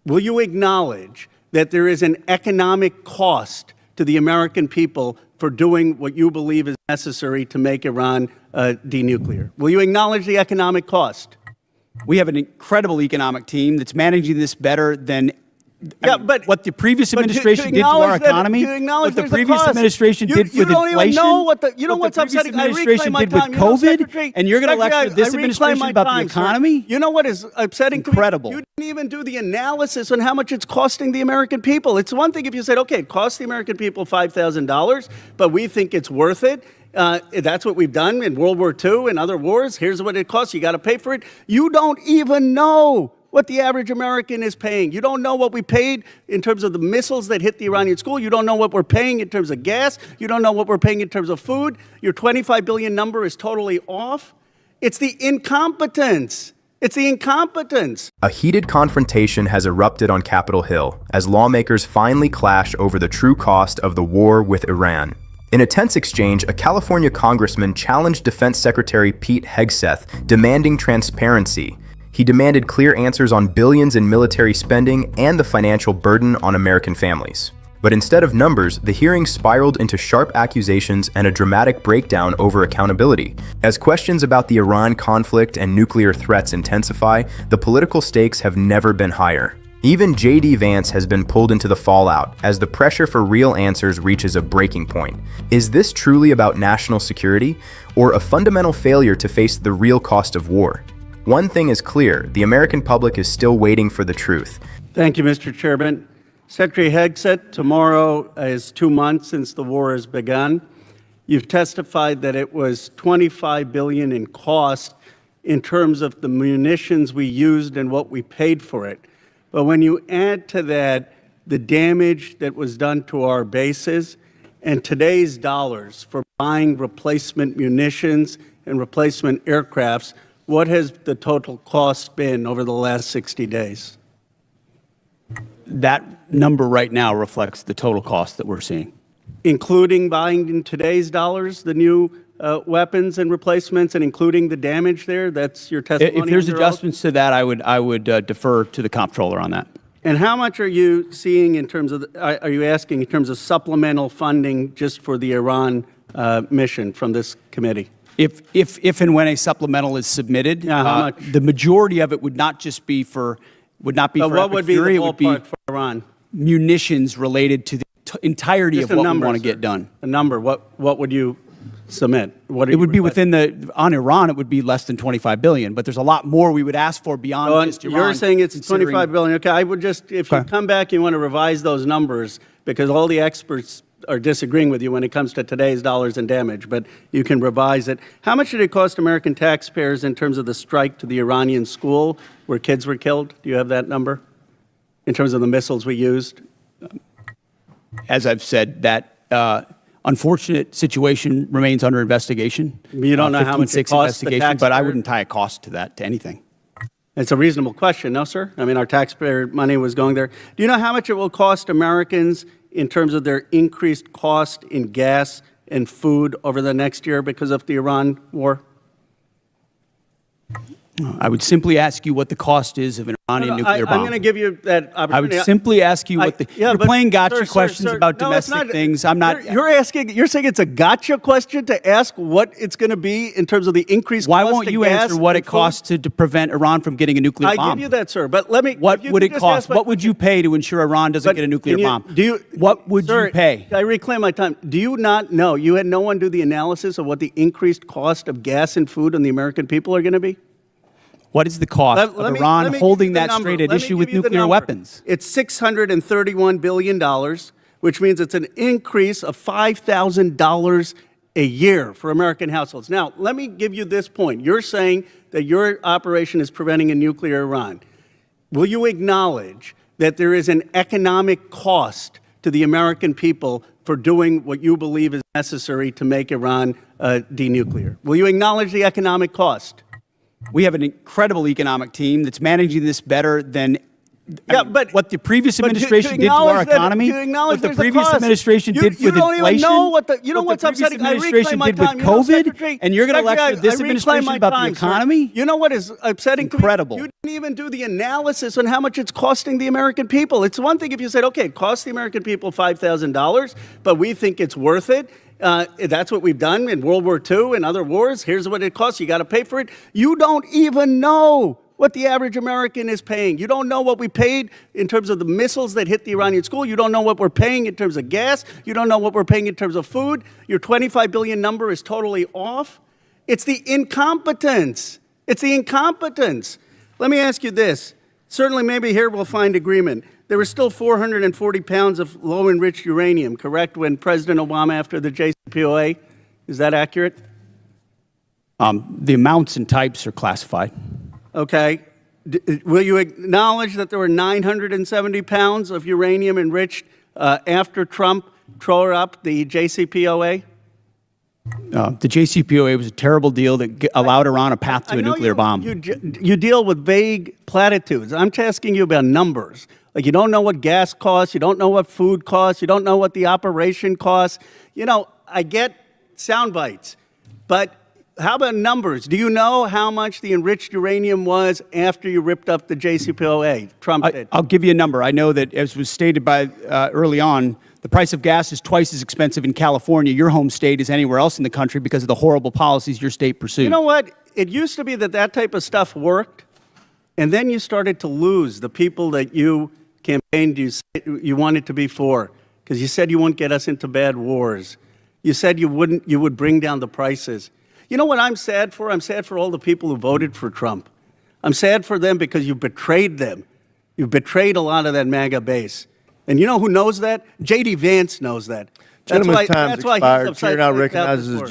will you acknowledge that there is an economic cost to the American people for doing what you believe is necessary to make Iran denuclear? Will you acknowledge the economic cost? We have an incredible economic team that's managing this better than what the previous administration did to our economy, what the previous administration did with inflation, what the previous administration did with COVID, and you're going to lecture this administration about the economy? You know what is upsetting? Incredible. You didn't even do the analysis on how much it's costing the American people. It's one thing if you said, okay, it costs the American people $5,000, but we think it's worth it. That's what we've done in World War II and other wars. Here's what it costs. You got to pay for it. You don't even know what the average American is paying. You don't know what we paid in terms of the missiles that hit the Iranian school. You don't know what we're paying in terms of gas. You don't know what we're paying in terms of food. Your 25 billion number is totally off. It's the incompetence. It's the incompetence. A heated confrontation has erupted on Capitol Hill as lawmakers finally clash over the true cost of the war with Iran. In a tense exchange, a California congressman challenged Defense Secretary Pete Hegseth, demanding transparency. He demanded clear answers on billions in military spending and the financial burden on American families. But instead of numbers, the hearing spiraled into sharp accusations and a dramatic breakdown over accountability. As questions about the Iran conflict and nuclear threats intensify, the political stakes have never been higher. Even JD Vance has been pulled into the fallout as the pressure for real answers reaches a breaking point. Is this truly about national security, or a fundamental failure to face the real cost of war? One thing is clear, the American public is still waiting for the truth. Thank you, Mr. Chairman. Secretary Hegseth, tomorrow is 2 months since the war has begun. You've testified that it was $25 billion in cost in terms of the munitions we used and what we paid for it. But when you add to that the damage that was done to our bases and today's dollars for buying replacement munitions and replacement aircrafts, what has the total cost been over the last 60 days? That number right now reflects the total cost that we're seeing. Including buying in today's dollars the new weapons and replacements, and including the damage there? That's your testimony? If there's adjustments to that, I would defer to the comptroller on that. And how much are you seeing in terms of, are you asking in terms of supplemental funding just for the Iran mission from this committee? If and when a supplemental is submitted, the majority of it would not just be for, what would be the ballpark for Iran? Munitions related to the entirety just of what we want to get done. A number, what would you submit? It would be within on Iran, it would be less than $25 billion, but there's a lot more we would ask for beyond just Iran. You're saying it's $25 billion. Okay, I would just, if you come back, you want to revise those numbers, because all the experts are disagreeing with you when it comes to today's dollars and damage, but you can revise it. How much did it cost American taxpayers in terms of the strike to the Iranian school where kids were killed? Do you have that number in terms of the missiles we used? As I've said, that unfortunate situation remains under investigation. You don't know how much it costs the taxpayer? But I wouldn't tie a cost to that, to anything. It's a reasonable question, no, sir? I mean, our taxpayer money was going there. Do you know how much it will cost Americans in terms of their increased cost in gas and food over the next year because of the Iran war? I would simply ask you what the cost is of an Iranian nuclear bomb. I'm going to give you that opportunity. I would simply ask you what you're playing gotcha questions about domestic things. I'm not. You're saying it's a gotcha question to ask what it's going to be in terms of the increased cost of gas. Why won't you answer what it costs to prevent Iran from getting a nuclear bomb? I give you that, sir. But let me. What would it cost? What would you pay to ensure Iran doesn't get a nuclear bomb? What would you pay? I reclaim my time. Do you not know? You had no one do the analysis of what the increased cost of gas and food on the American people are going to be? What is the cost of Iran holding that straight at issue with nuclear weapons? It's $631 billion, which means it's an increase of $5,000 a year for American households. Now, let me give you this point. You're saying that your operation is preventing a nuclear Iran. Will you acknowledge that there is an economic cost to the American people for doing what you believe is necessary to make Iran denuclear? Will you acknowledge the economic cost? We have an incredible economic team that's managing this better than what the previous administration did to our economy, what the previous administration did with inflation, what the previous administration did with COVID, and you're going to lecture this administration about the economy? You know what is upsetting? Incredible. You didn't even do the analysis on how much it's costing the American people. It's one thing if you said, okay, it costs the American people $5,000, but we think it's worth it. That's what we've done in World War II and other wars. Here's what it costs. You got to pay for it. You don't even know what the average American is paying. You don't know what we paid in terms of the missiles that hit the Iranian school. You don't know what we're paying in terms of gas. You don't know what we're paying in terms of food. Your 25 billion number is totally off. It's the incompetence. It's the incompetence. Let me ask you this. Certainly, maybe here we'll find agreement. There was still 440 pounds of low-enriched uranium, correct, when President Obama, after the JCPOA? Is that accurate? The amounts and types are classified. Okay. Will you acknowledge that there were 970 pounds of uranium enriched after Trump tore up the JCPOA? The JCPOA was a terrible deal that allowed Iran a path to a nuclear bomb. You deal with vague platitudes. I'm asking you about numbers. Like, you don't know what gas costs. You don't know what food costs. You don't know what the operation costs. You know, I get sound bites, but how about numbers? Do you know how much the enriched uranium was after you ripped up the JCPOA? Trump did. I'll give you a number. I know that, as was stated by early on, the price of gas is twice as expensive in California, your home state, as anywhere else in the country because of the horrible policies your state pursued. You know what? It used to be that type of stuff worked, and then you started to lose the people that you campaigned you wanted to be for, because you said you wouldn't get us into bad wars. You said you would bring down the prices. You know what I'm sad for? I'm sad for all the people who voted for Trump. I'm sad for them because you betrayed them. You betrayed a lot of that MAGA base. And you know who knows that? JD Vance knows that. Gentleman's time has expired. Chair now recognizes